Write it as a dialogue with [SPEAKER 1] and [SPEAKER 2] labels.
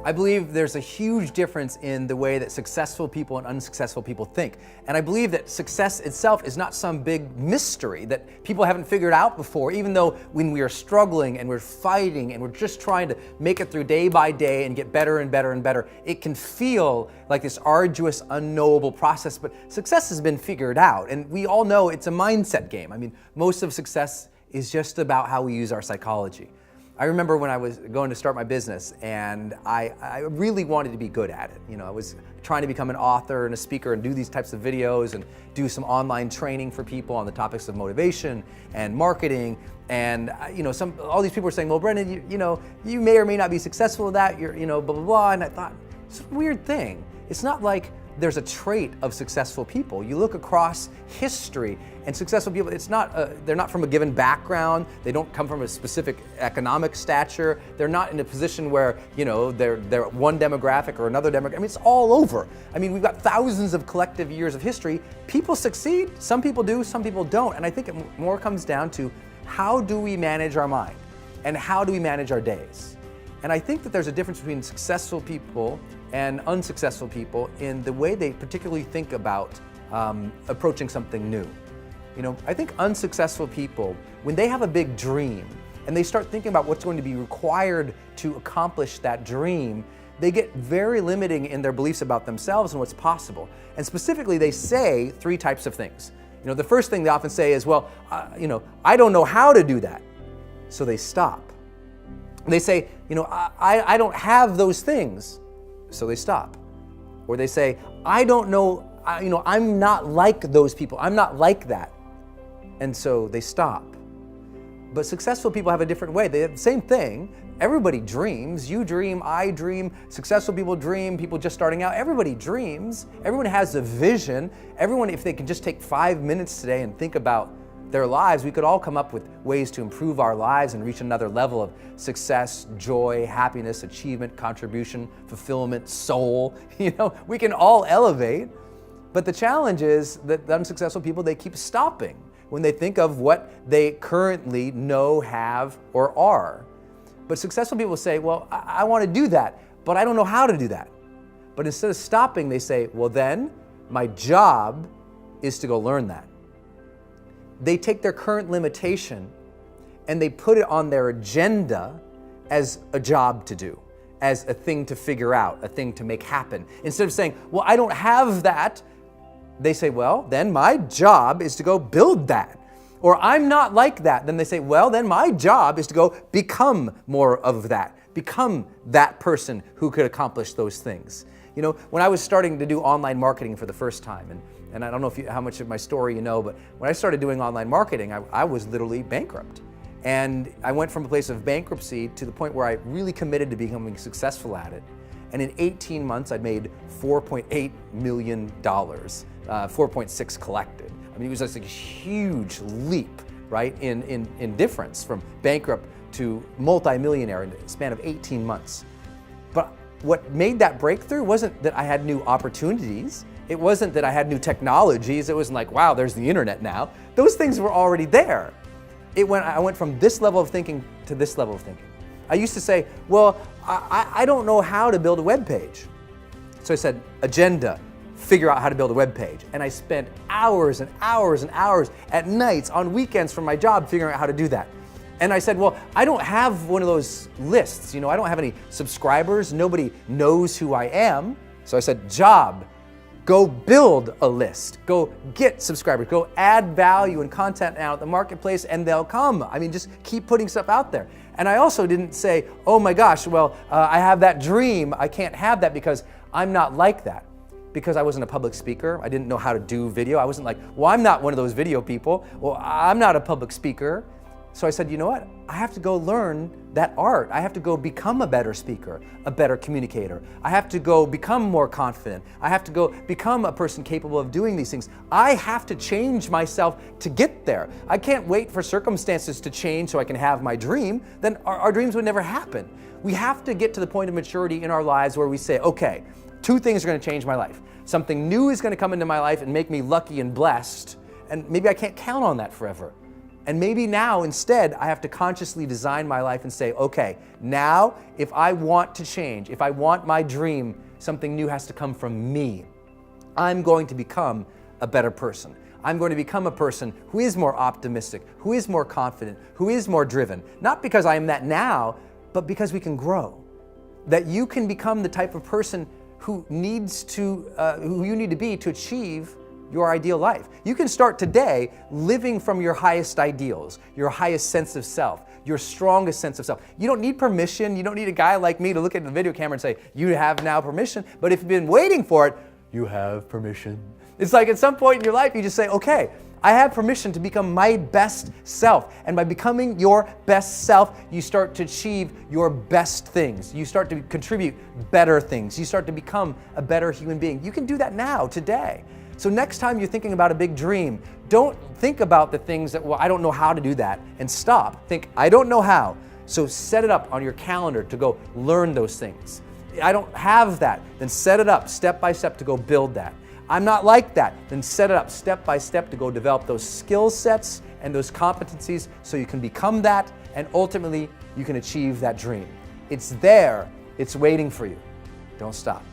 [SPEAKER 1] I believe there's a huge difference in the way that successful people and unsuccessful people think. And I believe that success itself is not some big mystery that people haven't figured out before, even though when we are struggling and we're fighting and we're just trying to make it through day by day and get better and better and better, it can feel like this arduous, unknowable process, but success has been figured out. And we all know it's a mindset game. I mean, most of success is just about how we use our psychology. I remember when I was going to start my business and I really wanted to be good at it. You know, I was trying to become an author and a speaker and do these types of videos and do some online training for people on the topics of motivation and marketing. And you know, all these people were saying, well, Brendan, you may or may not be successful at that, blah, blah, blah. And I thought, it's a weird thing. It's not like there's a trait of successful people. You look across history and successful people, they're not from a given background. They don't come from a specific economic stature. They're not in a position where, they're one demographic or another demographic. I mean, it's all over. I mean, we've got thousands of collective years of history. People succeed, some people do, some people don't. And I think it more comes down to how do we manage our mind and how do we manage our days? And I think that there's a difference between successful people and unsuccessful people in the way they particularly think about approaching something new. I think unsuccessful people, when they have a big dream and they start thinking about what's going to be required to accomplish that dream, they get very limiting in their beliefs about themselves and what's possible. And specifically, they say three types of things. The first thing they often say is, well, I don't know how to do that. So they stop. They say, I don't have those things. So they stop. Or they say, I don't know, I'm not like those people. I'm not like that. And so they stop. But successful people have a different way. They have the same thing. Everybody dreams. You dream, I dream. Successful people dream. People just starting out. Everybody dreams. Everyone has a vision. Everyone, if they can just take 5 minutes today and think about their lives, we could all come up with ways to improve our lives and reach another level of success, joy, happiness, achievement, contribution, fulfillment, soul. We can all elevate. But the challenge is that the unsuccessful people, they keep stopping when they think of what they currently know, have, or are. But successful people say, well, I want to do that, but I don't know how to do that. But instead of stopping, they say, well, then my job is to go learn that. They take their current limitation and they put it on their agenda as a job to do, as a thing to figure out, a thing to make happen. Instead of saying, well, I don't have that, they say, well, then my job is to go build that. Or I'm not like that. Then they say, well, then my job is to go become more of that, become that person who could accomplish those things. When I was starting to do online marketing for the first time, and I don't know how much of my story you know, but when I started doing online marketing, I was literally bankrupt. And I went from a place of bankruptcy to the point where I really committed to becoming successful at it. And in 18 months, I'd made $4.8 million, 4.6 collected. I mean, it was just a huge leap, right, in difference from bankrupt to multimillionaire in the span of 18 months. But what made that breakthrough wasn't that I had new opportunities. It wasn't that I had new technologies. It wasn't like, wow, there's the internet now. Those things were already there. I went from this level of thinking to this level of thinking. I used to say, well, I don't know how to build a web page. So I said, agenda, figure out how to build a web page. And I spent hours and hours and hours at nights, on weekends from my job, figuring out how to do that. And I said, well, I don't have one of those lists. I don't have any subscribers. Nobody knows who I am. So I said, job, go build a list. Go get subscribers. Go add value and content out in the marketplace and they'll come. I mean, just keep putting stuff out there. And I also didn't say, oh my gosh, well, I have that dream. I can't have that because I'm not like that. Because I wasn't a public speaker. I didn't know how to do video. I wasn't like, well, I'm not one of those video people. Well, I'm not a public speaker. So I said, you know what? I have to go learn that art. I have to go become a better speaker, a better communicator. I have to go become more confident. I have to go become a person capable of doing these things. I have to change myself to get there. I can't wait for circumstances to change so I can have my dream. Then our dreams would never happen. We have to get to the point of maturity in our lives where we say, okay, two things are going to change my life. Something new is going to come into my life and make me lucky and blessed, and maybe I can't count on that forever. And maybe now instead I have to consciously design my life and say, okay, now if I want to change, if I want my dream, something new has to come from me. I'm going to become a better person. I'm going to become a person who is more optimistic, who is more confident, who is more driven. Not because I am that now, but because we can grow. That you can become the type of person who you need to be to achieve your ideal life. You can start today living from your highest ideals, your highest sense of self, your strongest sense of self. You don't need permission. You don't need a guy like me to look at the video camera and say, you have now permission. But if you've been waiting for it, you have permission. It's like at some point in your life, you just say, okay, I have permission to become my best self. And by becoming your best self, you start to achieve your best things. You start to contribute better things. You start to become a better human being. You can do that now, today. So next time you're thinking about a big dream, don't think about the things that, well, I don't know how to do that, and stop. Think, I don't know how. So set it up on your calendar to go learn those things. I don't have that, then set it up step by step to go build that. I'm not like that, then set it up step by step to go develop those skill sets and those competencies so you can become that, and ultimately you can achieve that dream. It's there, it's waiting for you. Don't stop.